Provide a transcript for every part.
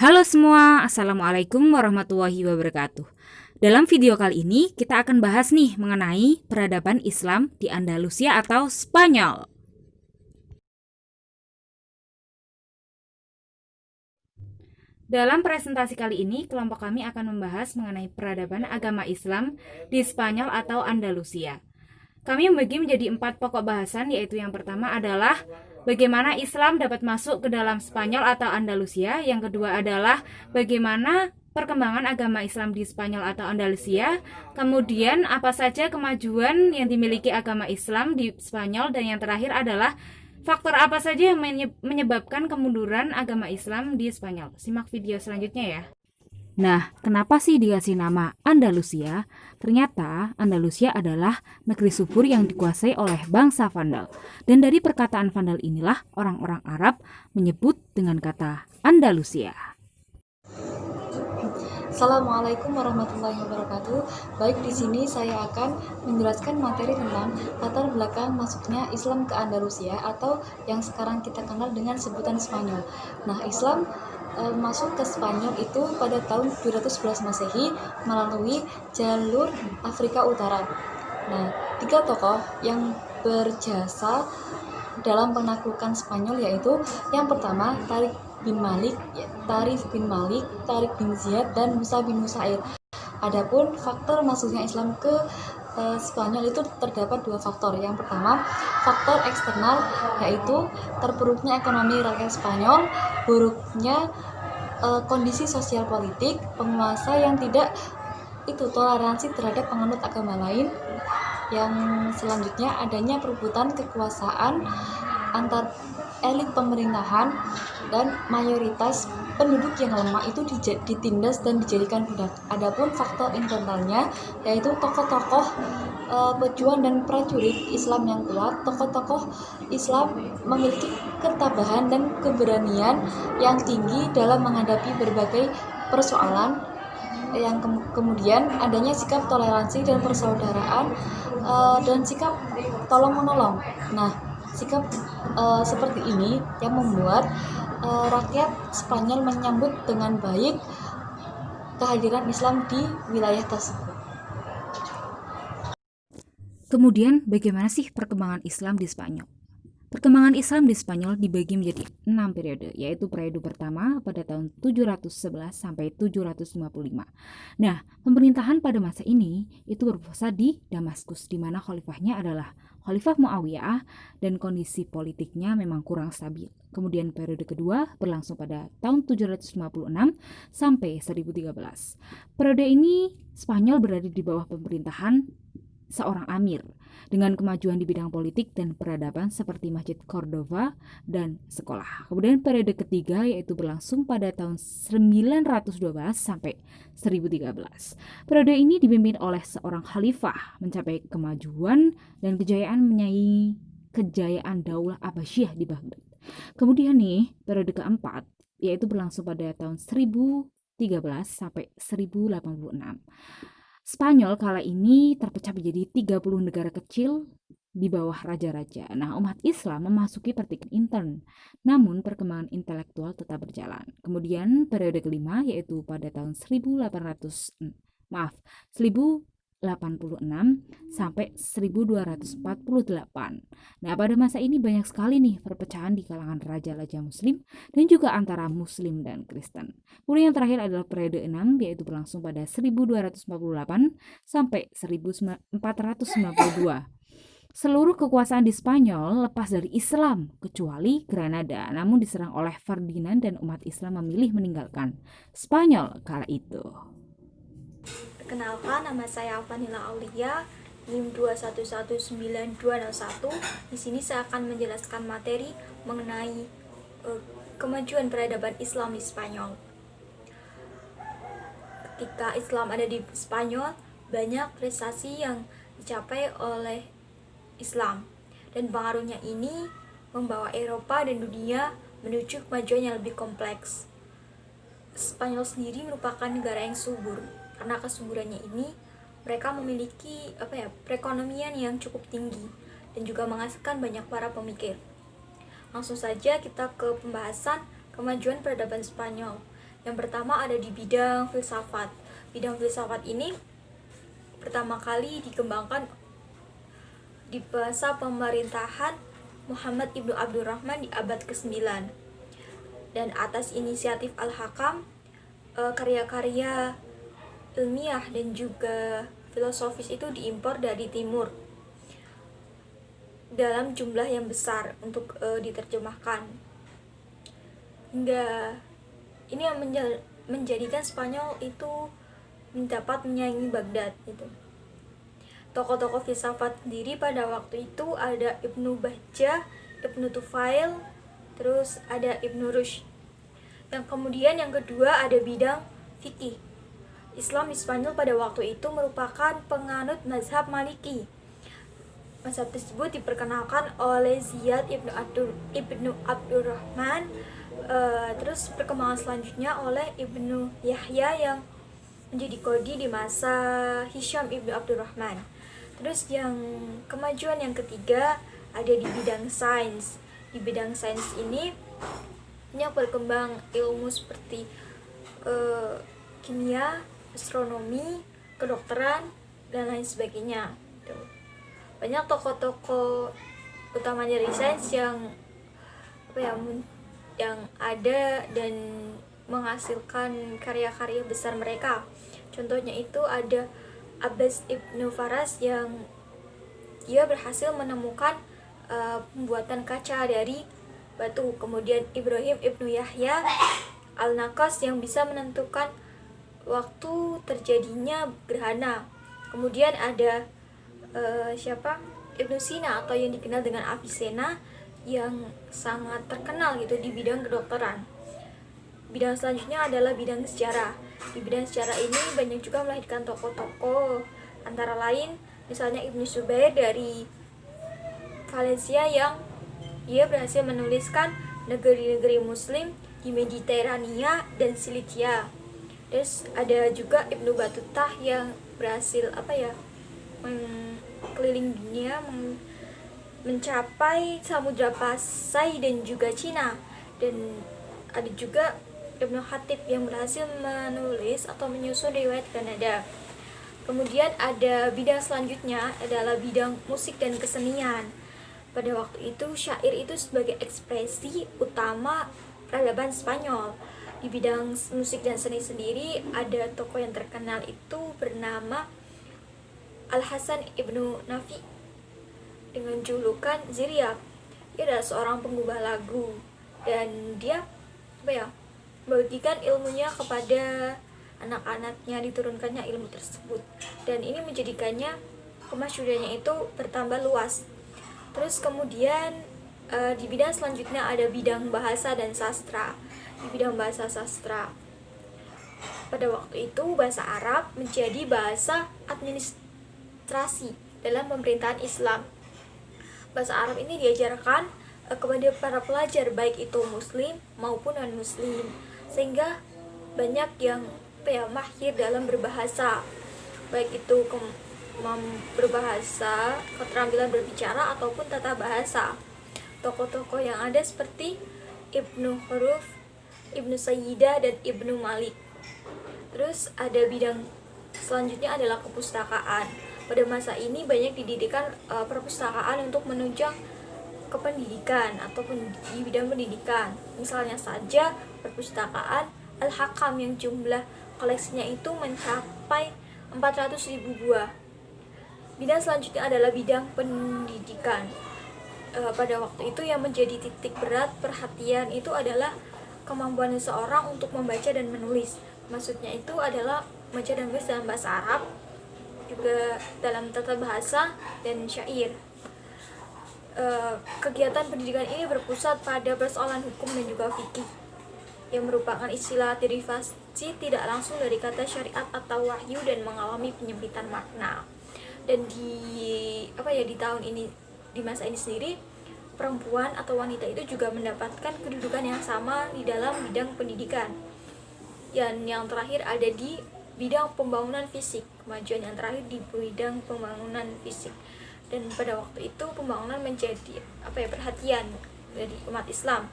Halo semua, Assalamualaikum warahmatullahi wabarakatuh. Dalam video kali ini kita akan bahas nih mengenai peradaban Islam di Andalusia atau Spanyol. Dalam presentasi kali ini, kelompok kami akan membahas mengenai peradaban agama Islam di Spanyol atau Andalusia. Kami membagi menjadi 4 pokok bahasan, yaitu yang pertama adalah bagaimana Islam dapat masuk ke dalam Spanyol atau Andalusia. Yang kedua adalah bagaimana perkembangan agama Islam di Spanyol atau Andalusia. Kemudian apa saja kemajuan yang dimiliki agama Islam di Spanyol. Dan yang terakhir adalah faktor apa saja yang menyebabkan kemunduran agama Islam di Spanyol. Simak video selanjutnya ya. Nah, kenapa sih dikasih nama Andalusia? Ternyata Andalusia adalah negeri subur yang dikuasai oleh bangsa Vandal. Dan dari perkataan Vandal inilah orang-orang Arab menyebut dengan kata Andalusia. Assalamualaikum warahmatullahi wabarakatuh. Baik, di sini saya akan menjelaskan materi tentang latar belakang masuknya Islam ke Andalusia atau yang sekarang kita kenal dengan sebutan Spanyol. Nah, Islam masuk ke Spanyol itu pada tahun 711 Masehi melalui jalur Afrika Utara. Nah, 3 tokoh yang berjasa dalam penaklukan Spanyol yaitu yang pertama Tarikh bin Malik, Tarik bin Ziyad, dan Musa bin Nusair. Adapun faktor masuknya Islam ke Spanyol itu terdapat 2 faktor. Yang pertama, faktor eksternal, yaitu terpuruknya ekonomi rakyat Spanyol, buruknya kondisi sosial politik, penguasa yang tidak toleransi terhadap penganut agama lain. Yang selanjutnya adanya perebutan kekuasaan antar elit pemerintahan dan mayoritas penduduk yang lemah itu ditindas dan dijadikan budak. Adapun faktor internalnya yaitu tokoh-tokoh pejuang dan prajurit Islam yang kuat. Tokoh-tokoh Islam memiliki ketabahan dan keberanian yang tinggi dalam menghadapi berbagai persoalan. Yang kemudian adanya sikap toleransi dan persaudaraan dan sikap tolong menolong. Nah, sikap seperti ini yang membuat rakyat Spanyol menyambut dengan baik kehadiran Islam di wilayah tersebut. Kemudian bagaimana sih perkembangan Islam di Spanyol? Perkembangan Islam di Spanyol dibagi menjadi 6 periode, yaitu periode pertama pada tahun 711 sampai 755. Nah, pemerintahan pada masa ini itu berpusat di Damaskus, di mana khalifahnya adalah Khalifah Muawiyah dan kondisi politiknya memang kurang stabil. Kemudian periode kedua berlangsung pada tahun 756 sampai 1013. Periode ini Spanyol berada di bawah pemerintahan seorang amir dengan kemajuan di bidang politik dan peradaban seperti Masjid Cordova dan sekolah. Kemudian periode ketiga yaitu berlangsung pada tahun 912 sampai 1013. Periode ini dipimpin oleh seorang khalifah mencapai kemajuan dan kejayaan menyaingi kejayaan Daulah Abbasiyah di Baghdad. Kemudian nih periode keempat yaitu berlangsung pada tahun 1013 sampai 1086. Spanyol kala ini terpecah menjadi 30 negara kecil di bawah raja-raja. Nah, umat Islam memasuki pertikaian intern, namun perkembangan intelektual tetap berjalan. Kemudian periode kelima yaitu pada tahun 1086 sampai 1248. Nah, pada masa ini banyak sekali nih perpecahan di kalangan raja-raja muslim dan juga antara muslim dan Kristen. Kemudian yang terakhir adalah periode 6 yaitu berlangsung pada 1248 sampai 1492. Seluruh kekuasaan di Spanyol lepas dari Islam kecuali Granada, namun diserang oleh Ferdinand dan umat Islam memilih meninggalkan Spanyol kala itu. Perkenalkan, nama saya Alvanila Aulia, NIM 2119201. Di sini saya akan menjelaskan materi mengenai kemajuan peradaban Islam di Spanyol. Ketika Islam ada di Spanyol, banyak prestasi yang dicapai oleh Islam, dan pengaruhnya ini membawa Eropa dan dunia menuju kemajuan yang lebih kompleks. Spanyol sendiri merupakan negara yang subur. Karena kesuburannya ini, mereka memiliki perekonomian yang cukup tinggi dan juga menghasilkan banyak para pemikir. Langsung saja kita ke pembahasan kemajuan peradaban Spanyol. Yang pertama ada di bidang filsafat. Bidang filsafat ini pertama kali dikembangkan di masa pemerintahan Muhammad ibnu Abdurrahman di abad ke-9. Dan atas inisiatif Al-Hakam, karya-karya ilmiah dan juga filosofis itu diimpor dari timur dalam jumlah yang besar untuk diterjemahkan. Hingga ini yang menjadikan Spanyol itu dapat menyaingi Baghdad gitu. Tokoh-tokoh filsafat sendiri pada waktu itu ada Ibnu Bajjah, Ibnu Tufail, terus ada Ibnu Rushd. Yang kemudian yang kedua ada bidang fikih. Islam di Spanyol pada waktu itu merupakan penganut mazhab Maliki. Mazhab tersebut diperkenalkan oleh Ziyad Ibnu Abdurrahman. Terus perkembangan selanjutnya oleh Ibnu Yahya yang menjadi kodi di masa Hisham Ibnu Abdurrahman. Terus yang kemajuan yang ketiga ada di bidang sains. Di bidang sains ini banyak berkembang ilmu seperti kimia, astronomi, kedokteran, dan lain sebagainya. Banyak tokoh-tokoh utama dari sains yang yang ada dan menghasilkan karya-karya besar mereka. Contohnya itu ada Abbas Ibnu Faras yang dia berhasil menemukan pembuatan kaca dari batu. Kemudian Ibrahim Ibnu Yahya Al-Nakas yang bisa menentukan waktu terjadinya gerhana. Kemudian ada Ibnu Sina atau yang dikenal dengan Avicenna yang sangat terkenal gitu di bidang kedokteran. Bidang selanjutnya adalah bidang sejarah. Di bidang sejarah ini banyak juga melahirkan tokoh-tokoh, antara lain misalnya Ibnu Zubair dari Valencia yang dia berhasil menuliskan negeri-negeri muslim di Mediterania dan Cilicia. Terus ada juga Ibnu Battuta yang berhasil mengeliling dunia, mencapai Samudra Pasai dan juga Cina. Dan ada juga Ibnu Khatib yang berhasil menulis atau menyusun riwayat Granada. Kemudian ada bidang selanjutnya adalah bidang musik dan kesenian. Pada waktu itu syair itu sebagai ekspresi utama peradaban Spanyol. Di bidang musik dan seni sendiri ada tokoh yang terkenal itu bernama Al-Hasan Ibnu Nafi dengan julukan Ziryab. Dia adalah seorang penggubah lagu dan dia membagikan ilmunya kepada anak-anaknya, diturunkannya ilmu tersebut, dan ini menjadikannya kemasyhurannya itu bertambah luas. Terus kemudian di bidang selanjutnya ada bidang bahasa dan sastra. Di bidang bahasa sastra pada waktu itu bahasa Arab menjadi bahasa administrasi dalam pemerintahan Islam. Bahasa Arab ini diajarkan kepada para pelajar baik itu muslim maupun non muslim, sehingga banyak yang mahir dalam berbahasa, baik itu berbahasa, keterampilan berbicara ataupun tata bahasa. Tokoh-tokoh yang ada seperti Ibnu Huruf, Ibnu Sayyidah, dan Ibnu Malik. Terus ada bidang selanjutnya adalah kepustakaan. Pada masa ini banyak didirikan perpustakaan untuk menunjang kependidikan ataupun di bidang pendidikan. Misalnya saja perpustakaan Al-Hakam yang jumlah koleksinya itu mencapai 400.000 buah. Bidang selanjutnya adalah bidang pendidikan. Pada waktu itu yang menjadi titik berat perhatian itu adalah kemampuan seseorang untuk membaca dan menulis. Maksudnya itu adalah membaca dan menulis dalam bahasa Arab, juga dalam tata bahasa dan syair. Kegiatan pendidikan ini berpusat pada persoalan hukum dan juga fikih, yang merupakan istilah derivasi tidak langsung dari kata syariat atau wahyu dan mengalami penyempitan makna. Dan di tahun ini, di masa ini sendiri, perempuan atau wanita itu juga mendapatkan kedudukan yang sama di dalam bidang pendidikan. Dan yang terakhir ada di bidang pembangunan fisik. Kemajuan yang terakhir di bidang pembangunan fisik. Dan pada waktu itu pembangunan menjadi perhatian dari umat Islam.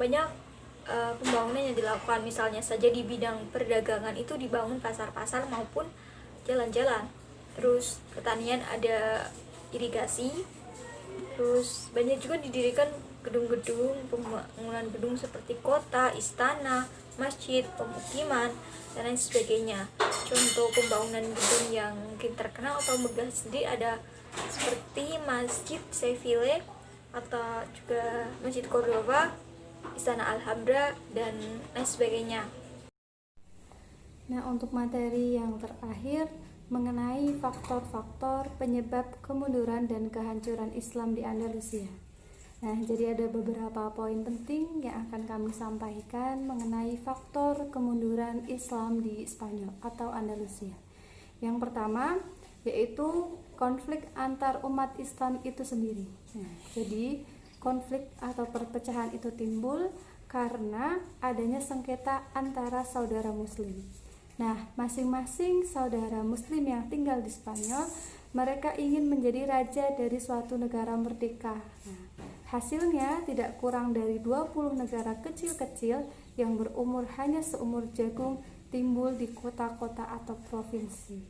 Banyak pembangunan yang dilakukan, misalnya saja di bidang perdagangan itu dibangun pasar-pasar maupun jalan-jalan. Terus pertanian ada irigasi, terus banyak juga didirikan gedung-gedung, pembangunan gedung seperti kota, istana, masjid, pemukiman, dan lain sebagainya. Contoh pembangunan gedung yang mungkin terkenal atau megah sendiri ada seperti Masjid Seville atau juga Masjid Cordoba, Istana Alhambra, dan lain sebagainya. Nah, untuk materi yang terakhir mengenai faktor-faktor penyebab kemunduran dan kehancuran Islam di Andalusia. Nah, jadi ada beberapa poin penting yang akan kami sampaikan mengenai faktor kemunduran Islam di Spanyol atau Andalusia. Yang pertama yaitu konflik antar umat Islam itu sendiri. Nah, jadi konflik atau perpecahan itu timbul karena adanya sengketa antara saudara Muslim. Nah, masing-masing saudara Muslim yang tinggal di Spanyol, mereka ingin menjadi raja dari suatu negara merdeka. Nah, hasilnya tidak kurang dari 20 negara kecil-kecil yang berumur hanya seumur jagung timbul di kota-kota atau provinsi.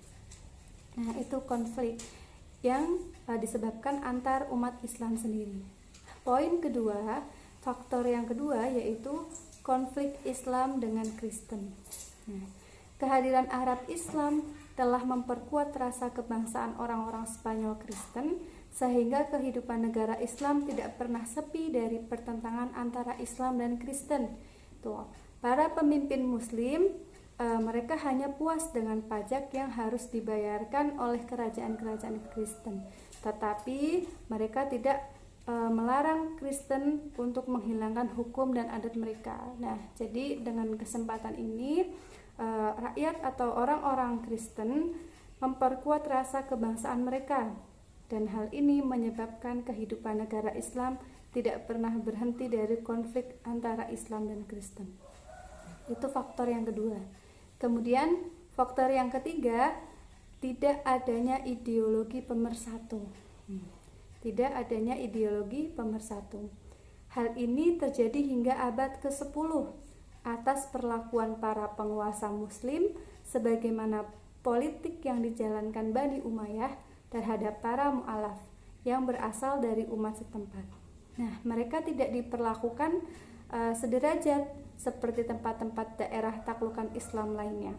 Nah, itu konflik yang disebabkan antar umat Islam sendiri. Poin kedua, faktor yang kedua yaitu konflik Islam dengan Kristen. Nah, kehadiran Arab Islam telah memperkuat rasa kebangsaan orang-orang Spanyol Kristen sehingga kehidupan negara Islam tidak pernah sepi dari pertentangan antara Islam dan Kristen. Tuh, para pemimpin Muslim mereka hanya puas dengan pajak yang harus dibayarkan oleh kerajaan-kerajaan Kristen, tetapi mereka tidak melarang Kristen untuk menghilangkan hukum dan adat mereka. Nah, jadi dengan kesempatan ini rakyat atau orang-orang Kristen memperkuat rasa kebangsaan mereka, dan hal ini menyebabkan kehidupan negara Islam tidak pernah berhenti dari konflik antara Islam dan Kristen. Itu faktor yang kedua. Kemudian faktor yang ketiga, tidak adanya ideologi pemersatu. Tidak adanya ideologi pemersatu. Hal ini terjadi hingga abad ke-10 atas perlakuan para penguasa Muslim sebagaimana politik yang dijalankan Bani Umayyah terhadap para mu'alaf yang berasal dari umat setempat. Nah, mereka tidak diperlakukan sederajat seperti tempat-tempat daerah taklukan Islam lainnya.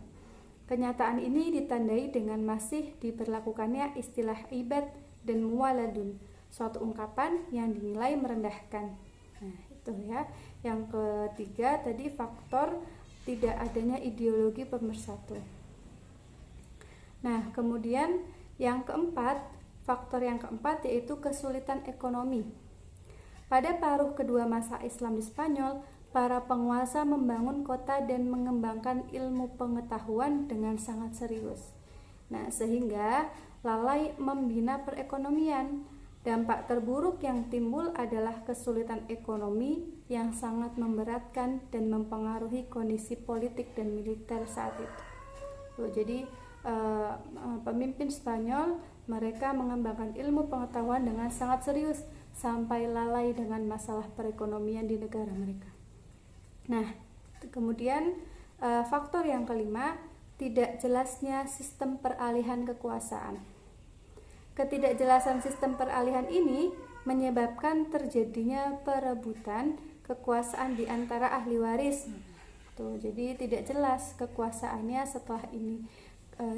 Kenyataan ini ditandai dengan masih diberlakukannya istilah ibad dan muwaladun, suatu ungkapan yang dinilai merendahkan. Nah, itu ya. Yang ketiga tadi faktor tidak adanya ideologi pemersatu. Nah, kemudian yang keempat, faktor yang keempat yaitu kesulitan ekonomi. Pada paruh kedua masa Islam di Spanyol, para penguasa membangun kota dan mengembangkan ilmu pengetahuan dengan sangat serius. Nah, sehingga lalai membina perekonomian. Dampak terburuk yang timbul adalah kesulitan ekonomi yang sangat memberatkan dan mempengaruhi kondisi politik dan militer saat itu. Jadi pemimpin Spanyol mereka mengembangkan ilmu pengetahuan dengan sangat serius sampai lalai dengan masalah perekonomian di negara mereka. Nah, kemudian faktor yang kelima, tidak jelasnya sistem peralihan kekuasaan. Ketidakjelasan sistem peralihan ini menyebabkan terjadinya perebutan kekuasaan di antara ahli waris. Tuh, jadi tidak jelas kekuasaannya setelah ini.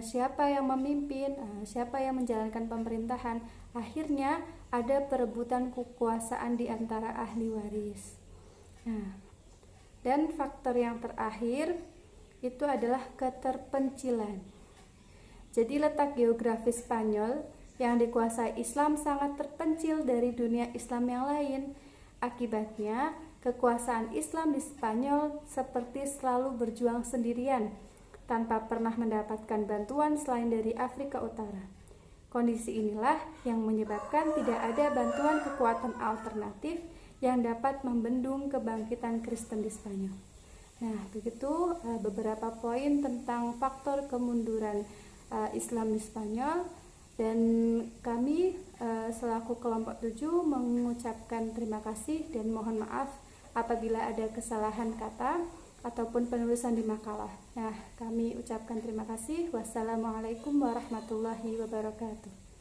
Siapa yang memimpin, siapa yang menjalankan pemerintahan. Akhirnya ada perebutan kekuasaan di antara ahli waris. Nah, dan faktor yang terakhir itu adalah keterpencilan. Jadi letak geografis Spanyol yang dikuasai Islam sangat terpencil dari dunia Islam yang lain. Akibatnya, kekuasaan Islam di Spanyol seperti selalu berjuang sendirian, tanpa pernah mendapatkan bantuan selain dari Afrika Utara. Kondisi inilah yang menyebabkan tidak ada bantuan kekuatan alternatif yang dapat membendung kebangkitan Kristen di Spanyol. Nah, begitu beberapa poin tentang faktor kemunduran Islam di Spanyol, dan kami selaku kelompok 7 mengucapkan terima kasih dan mohon maaf apabila ada kesalahan kata ataupun penulisan di makalah. Nah, kami ucapkan terima kasih. Wassalamualaikum warahmatullahi wabarakatuh.